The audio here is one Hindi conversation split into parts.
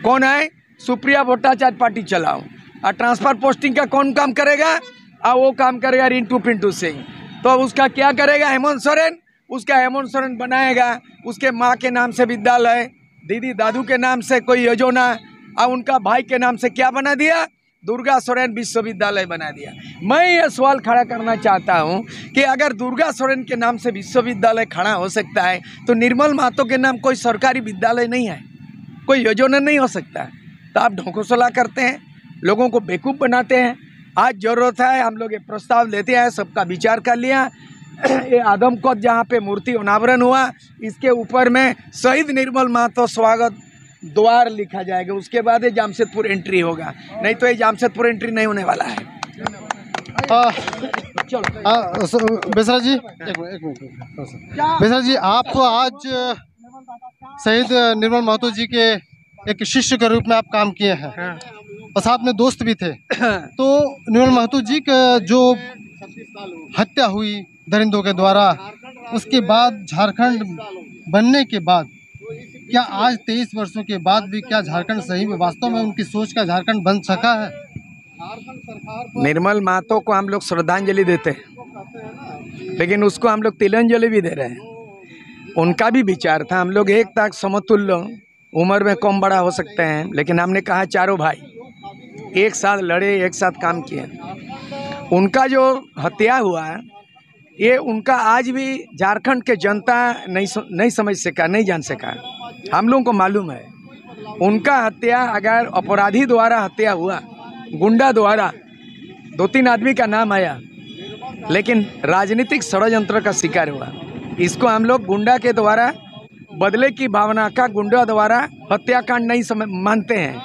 कौन है? सुप्रिया भट्टाचार्य पार्टी चलाओ। और ट्रांसफर पोस्टिंग का कौन काम करेगा? और वो काम करेगा रिंटू पिंटू सिंह। तो उसका क्या करेगा हेमंत सोरेन? उसका हेमंत सोरेन बनाएगा उसके माँ के नाम से विद्यालय, दीदी दादू के नाम से कोई योजना, और उनका भाई के नाम से क्या बना दिया? दुर्गा सोरेन विश्वविद्यालय बना दिया। मैं ये सवाल खड़ा करना चाहता हूँ कि अगर दुर्गा सोरेन के नाम से विश्वविद्यालय खड़ा हो सकता है तो निर्मल महतो के नाम कोई सरकारी विद्यालय नहीं है, कोई योजना नहीं हो सकता। तो आप ढोंकोसला करते हैं, लोगों को बेवकूफ़ बनाते हैं। आज ज़रूरत है हम लोग ये प्रस्ताव लेते हैं, सबका विचार कर लिया। ये आदमकद जहाँ पे मूर्ति अनावरण हुआ, इसके ऊपर में शहीद निर्मल महतो स्वागत द्वार लिखा जाएगा। उसके बाद ये जामशेदपुर एंट्री होगा, नहीं तो ये जामशेदपुर एंट्री नहीं होने वाला है। बेसरा जी एक मिनट बेसरा जी, आप तो आज शहीद निर्मल महतो जी के एक शिष्य के रूप में आप काम किए हैं और साथ में दोस्त भी थे। तो निर्मल महतो जी का जो हत्या हुई दरिंदों के द्वारा, उसके बाद झारखंड बनने के बाद क्या आज 23 वर्षों के बाद भी क्या झारखंड सही में वास्तव में उनकी सोच का झारखंड बन सका है? निर्मल महतो को हम लोग श्रद्धांजलि देते हैं, लेकिन उसको हम लोग तिलांजलि भी दे रहे हैं। उनका भी विचार था, हम लोग एक तक समतुल्य, उम्र में कम बड़ा हो सकते हैं, लेकिन हमने कहा चारों भाई एक साथ लड़े, एक साथ काम किए। उनका जो हत्या हुआ है ये उनका आज भी झारखंड के जनता नहीं समझ सका, नहीं जान सका। हम लोगों को मालूम है उनका हत्या अगर अपराधी द्वारा हत्या हुआ, गुंडा द्वारा, 2-3 आदमी का नाम आया, लेकिन राजनीतिक षड्यंत्र का शिकार हुआ। इसको हम लोग गुंडा के द्वारा बदले की भावना का, गुंडा द्वारा हत्याकांड नहीं मानते हैं।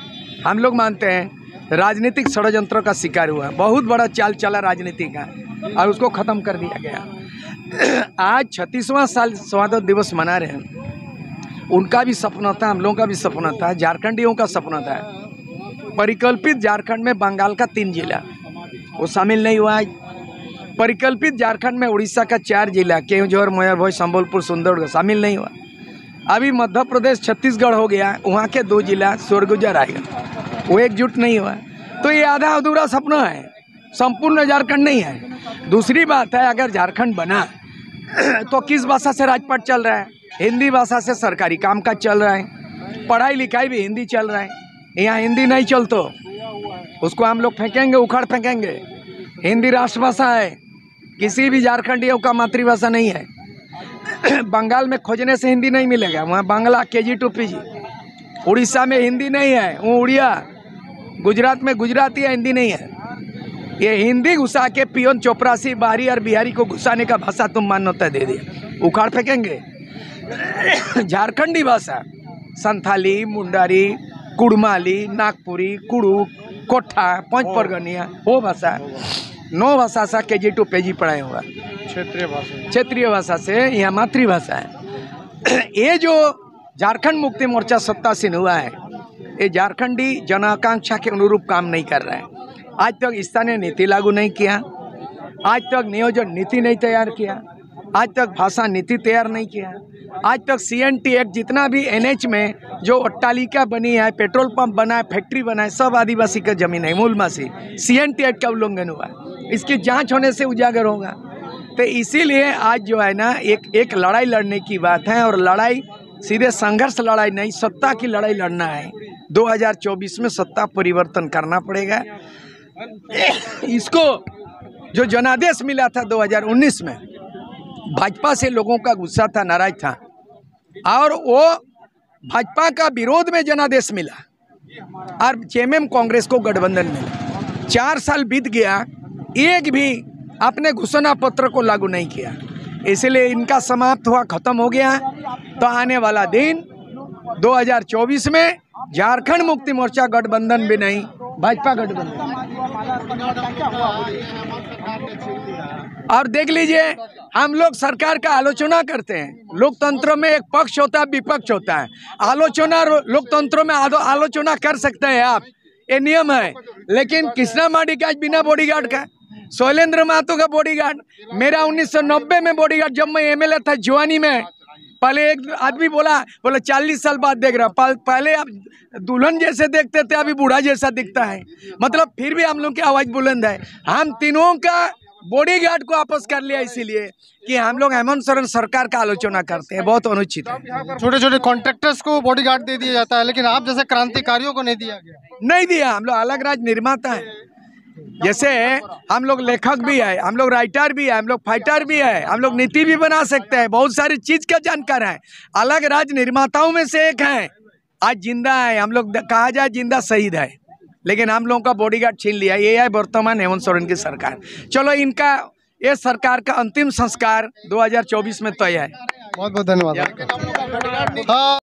हम लोग मानते हैं राजनीतिक षड्यंत्र का शिकार हुआ, बहुत बड़ा चाल चला राजनीति का और उसको ख़त्म कर दिया गया। आज 36वां साल स्वाधीनता दिवस मना रहे हैं। उनका भी सपना था, हम लोगों का भी सपना था, झारखंडियों का सपना था। परिकल्पित झारखंड में बंगाल का 3 जिला वो शामिल नहीं हुआ। परिकल्पित झारखंड में उड़ीसा का 4 जिला, केंदुझर, मयूरभंज, संबलपुर, सुंदरगढ़ शामिल नहीं हुआ। अभी मध्य प्रदेश छत्तीसगढ़ हो गया, वहाँ के 2 जिला स्वर्गुजर आएगा, वो एकजुट नहीं हुआ। तो ये आधा अधूरा सपना है, संपूर्ण झारखंड नहीं है। दूसरी बात है, अगर झारखंड बना तो किस भाषा से राजपाट चल रहा है? हिंदी भाषा से सरकारी कामकाज चल रहा है, पढ़ाई लिखाई भी हिंदी चल रहा है। यहाँ हिंदी नहीं चल तो उसको हम लोग फेंकेंगे, उखाड़ फेंकेंगे। हिंदी राष्ट्रभाषा है, किसी भी झारखंडियों का मातृभाषा नहीं है। बंगाल में खोजने से हिंदी नहीं मिलेगा, वहाँ Bangla KG to PG। Orissa में हिंदी नहीं है, वो उड़िया। गुजरात में गुजराती है, हिंदी नहीं है। ये हिंदी घुसा के पियोन, चौपरासी, बाहरी और बिहारी को घुसाने का भाषा तुम मान्यता दे दिया, उखाड़ फेंकेंगे। झारखंडी भाषा संथाली, मुंडारी, कुड़माली, नागपुरी, कुड़ू, कोठा, 5 परगनिया, वो भाषा 9 भाषा सा KG to PG पढ़ाए हुआ, क्षेत्रीय भाषा से यहाँ मातृभाषा है। ये जो झारखंड मुक्ति मोर्चा सत्तासीन हुआ है, ये झारखंडी जन आकांक्षा के अनुरूप काम नहीं कर रहा है। आज तक स्थानीय नीति लागू नहीं किया, आज तक नियोजन नीति नहीं तैयार किया, आज तक भाषा नीति तैयार नहीं किया, आज तक CNT एक्ट, जितना भी NH में जो अट्टालिका बनी है, पेट्रोल पंप बना है, फैक्ट्री बना है, सब आदिवासी का जमीन है, मूलवासी। CNT एक्ट का उल्लंघन हुआ, इसकी जांच होने से उजागर होगा। तो इसीलिए आज जो है ना, एक लड़ाई लड़ने की बात है, और लड़ाई सीधे संघर्ष लड़ाई नहीं, सत्ता की लड़ाई लड़ना है। 2024 में सत्ता परिवर्तन करना पड़ेगा। इसको जो जनादेश मिला था 2019 में, भाजपा से लोगों का गुस्सा था, नाराज था, और वो भाजपा का विरोध में जनादेश मिला और JMM कांग्रेस को गठबंधन मिला। 4 साल बीत गया, एक भी अपने घोषणा पत्र को लागू नहीं किया, इसलिए इनका समाप्त हुआ, खत्म हो गया। तो आने वाला दिन 2024 में झारखंड मुक्ति मोर्चा गठबंधन भी नहीं, भाजपा गठबंधन। और देख लीजिए, हम लोग सरकार का आलोचना करते हैं। लोकतंत्र में एक पक्ष होता है, विपक्ष होता है। आलोचना लोकतंत्र में आलोचना कर सकते हैं आप, ये नियम है। लेकिन कृष्णा माडी का बिना बॉडीगार्ड का, शैलेंद्र महतो का बॉडीगार्ड, मेरा 1990 में बॉडीगार्ड, जब मैं MLA था जवानी में, पहले एक आदमी बोला 40 साल बाद देख रहा, पहले आप दुल्हन जैसे देखते थे, अभी बूढ़ा जैसा दिखता है। मतलब फिर भी हम लोग की आवाज़ बुलंद है। हम तीनों का बॉडीगार्ड को वापस कर लिया इसीलिए कि हम लोग हेमंत सोरेन सरकार का आलोचना करते हैं, बहुत अनुचित है। छोटे छोटे कॉन्ट्रैक्टर्स को बॉडीगार्ड दे दिया जाता है, लेकिन आप जैसे क्रांतिकारियों को नहीं दिया गया। नहीं दिया, हम लोग अलग राज निर्माता है। जैसे हम लोग लेखक भी है, हम लोग राइटर भी है, हम लोग फाइटर भी है, हम लोग नीति भी बना सकते हैं, बहुत सारी चीज का जानकार है। अलग राज निर्माताओं में से एक है, आज जिंदा है। हम लोग कहा जाए जिंदा शहीद है, लेकिन हम लोगों का बॉडीगार्ड छीन लिया। ये है वर्तमान हेमंत सोरेन की सरकार। चलो इनका ये सरकार का अंतिम संस्कार 2024 में तय है। बहुत बहुत धन्यवाद। हाँ।